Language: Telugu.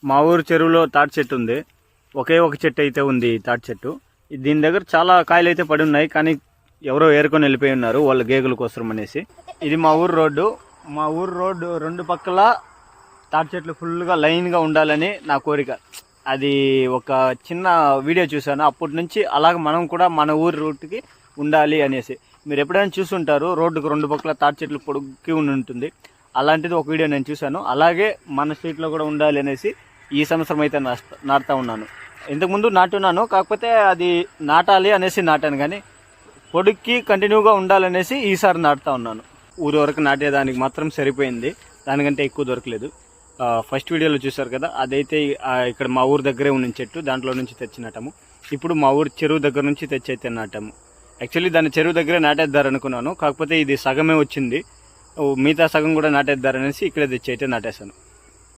మా ఊరు చెరువులో తాటి చెట్టు ఉంది. ఒకే ఒక చెట్టు అయితే ఉంది తాటి చెట్టు. దీని దగ్గర చాలా కాయలు అయితే పడి ఉన్నాయి, కానీ ఎవరో ఏరుకొని వెళ్ళిపోయి ఉన్నారు వాళ్ళ గేగుల కోసం అనేసి. ఇది మా ఊరు రోడ్డు. మా ఊరు రోడ్డు రెండు పక్కల తాటి చెట్లు ఫుల్గా లైన్గా ఉండాలని నా కోరిక. అది ఒక చిన్న వీడియో చూశాను, అప్పటి నుంచి అలాగ మనం కూడా మన ఊరి రూట్కి ఉండాలి అనేసి. మీరు ఎప్పుడైనా చూసుంటారు, రోడ్డుకు రెండు పక్కల తాటి చెట్లు పొడుక్కి ఉంటుంది. అలాంటిది ఒక వీడియో నేను చూశాను. అలాగే మన స్ట్రీట్లో కూడా ఉండాలి అనేసి ఈ సంవత్సరం అయితే నాటుతా ఉన్నాను. ఇంతకుముందు నాటున్నాను, కాకపోతే అది నాటాలి అనేసి నాటాను, కానీ పొడుక్కి కంటిన్యూగా ఉండాలనేసి ఈసారి నాటుతా ఉన్నాను. ఊరి వరకు నాటేదానికి మాత్రం సరిపోయింది, దానికంటే ఎక్కువ దొరకలేదు. ఫస్ట్ వీడియోలో చూసారు కదా, అదైతే ఇక్కడ మా ఊరు దగ్గరే ఉన్న చెట్టు, దాంట్లో నుంచి తెచ్చి నాటాము. ఇప్పుడు మా ఊరు చెరువు దగ్గర నుంచి తెచ్చి అయితే నాటాము. యాక్చువల్లీ దాన్ని చెరువు దగ్గరే నాటేద్దారనుకున్నాను, కాకపోతే ఇది సగమే వచ్చింది, మిగతా సగం కూడా నాటేద్దారనేసి ఇక్కడే తెచ్చి అయితే నాటేశాను.